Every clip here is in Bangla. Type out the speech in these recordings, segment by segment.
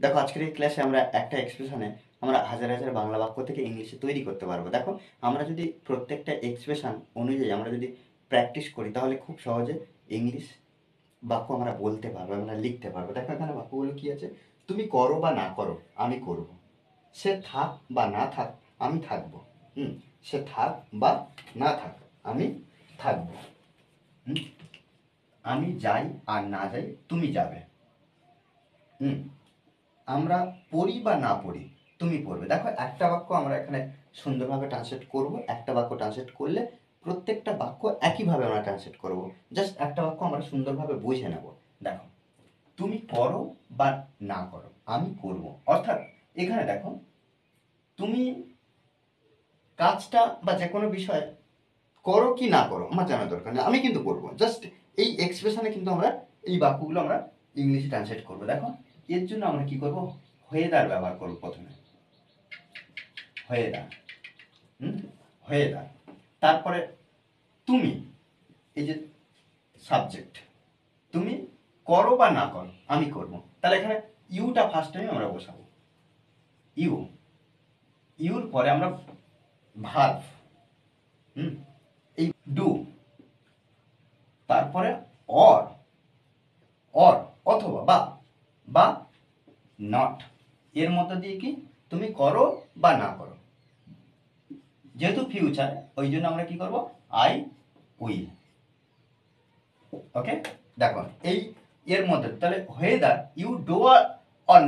দেখো আজকের এই ক্লাসে আমরা একটা এক্সপ্রেশনে আমরা হাজার হাজার বাংলা বাক্য থেকে ইংলিশে তৈরি করতে পারবো। দেখো আমরা যদি প্রত্যেকটা এক্সপ্রেশন অনুযায়ী আমরা যদি প্র্যাকটিস করি তাহলে খুব সহজে ইংলিশ বাক্য আমরা বলতে পারবো, আমরা লিখতে পারবো। দেখো এখানে বাক্যগুলো কি আছে, তুমি করো বা না করো আমি করব, সে থাক বা না থাক আমি থাকবো, সে থাক বা না থাক আমি থাকবো, আমি যাই আর না যাই তুমি যাবে, আমরা পড়ি বা না পড়ি তুমি পড়বে। দেখো একটা বাক্য আমরা এখানে সুন্দরভাবে ট্রান্সলেট করব, একটা বাক্য ট্রান্সলেট করলে প্রত্যেকটা বাক্য একইভাবে আমরা ট্রান্সলেট করব। জাস্ট একটা বাক্য আমরা সুন্দরভাবে বুঝে নেব। দেখো তুমি করো বা না করো আমি করব, অর্থাৎ এখানে দেখো তুমি কাজটা বা যে কোনো বিষয় করো কি না করো আমার জানা দরকার নেই, আমি কিন্তু করবো। জাস্ট এই এক্সপ্রেশনে কিন্তু আমরা এই বাক্যগুলো আমরা ইংলিশে ট্রান্সলেট করবো। দেখো এর জন্য আমরা কি করব, হয়েদার ব্যবহার করব। প্রথমে হয়েদার, হয়েদার, তারপরে তুমি, এই যে সাবজেক্ট, তুমি করো বা না করো আমি করব, তাহলে এখানে ইউটা ফার্স্ট টাইম আমরা বসাবো, ইউ, ইউর পরে আমরা ভার্ব, এই ডু, তারপরে অর, অর অথবা বা, বা নট, এর মধ্যে দিয়ে কি তুমি করো বা না করো। যেহেতু ফিউচার ওই জন্য আমরা কি করব, আই উইল। ওকে, দেখো এই এর মধ্যে তাহলে হয়েদার ইউ ডু অর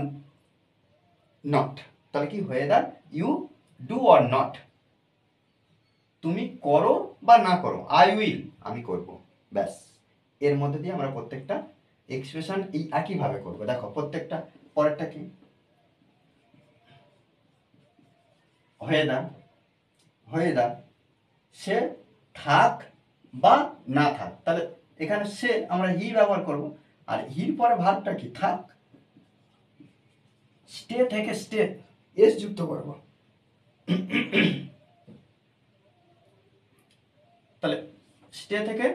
নট, তাহলে কি হয়েদার ইউ ডু অর নট, তুমি করো বা না করো আই উইল আমি করব, ব্যাস। এর মধ্যে দিয়ে আমরা প্রত্যেকটা এক্সপ্রেশন এই একইভাবে করব। দেখো প্রত্যেকটা পরেরটা কি, হয়েদার, হয়েদার সে থাক বা না থাক, তাহলে এখানে সে আমরা হি ব্যবহার করব, আর হির পরে ভার্বটা কি থাক, স্টে থেকে স্টে এস যুক্ত করব। তাহলে স্টে থেকে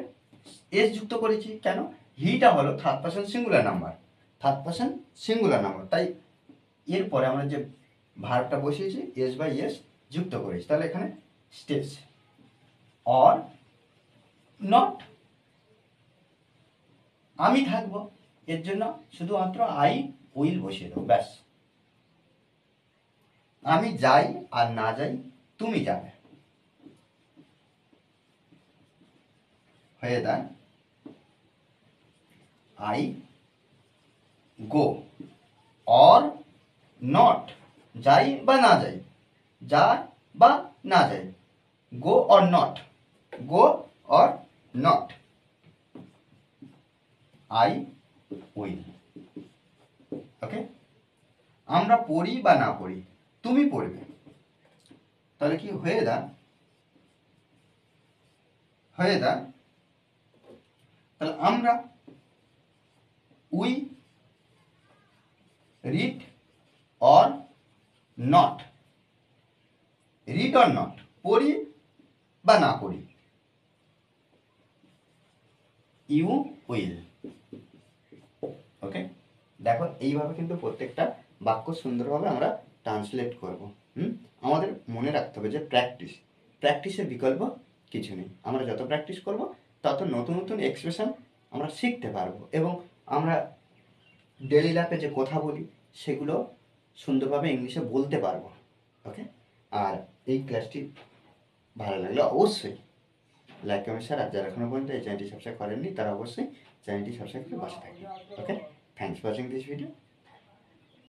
এস যুক্ত করেছি কেন, হিটা হলো third person singular number, third person singular number, তাই এরপরে আমরা যে ভার্বটা বসিয়েছি এস বাই এস যুক্ত করেছি, তাহলে এখানে স্টেজ অর নট, আমি থাকবো, এর জন্য শুধুমাত্র আই উইল বসিয়ে দেবো, ব্যাস। আমি যাই আর না যাই তুমি যাবে, হয়ে যায় আই গো, অর নট, যাই বা না যাই, যা বা না যাই, go or not, go or not, I will. Okay, আমরা পড়ি বা না পড়ি তুমি পড়বে, তাহলে কি হয়ে দা, হয়ে দা, তাহলে আমরা we read or not, read or not পড়ি বা না পড়ি, ইউ উইল। ওকে, দেখো এইভাবে কিন্তু প্রত্যেকটা বাক্য সুন্দরভাবে আমরা ট্রান্সলেট করব। আমাদের মনে রাখতে হবে যে প্র্যাকটিস, প্র্যাকটিসের বিকল্প কিছু নেই। আমরা যত প্র্যাকটিস করব তত নতুন নতুন এক্সপ্রেশন আমরা শিখতে পারবো, এবং আমরা ডেলি লাইফে যে কথা বলি সেগুলো সুন্দরভাবে ইংলিশে বলতে পারবো। ওকে, আর এই ক্লাসটি ভালো লাগলে অবশ্যই লাইক কমেন্ট শেয়ার, আর যারা এখনো পর্যন্ত এই চ্যানেলটি সাবস্ক্রাইব করেননি তারা অবশ্যই চ্যানেলটি সাবস্ক্রাইব করে পাশে থাকবেন। Okay, thanks for watching this video.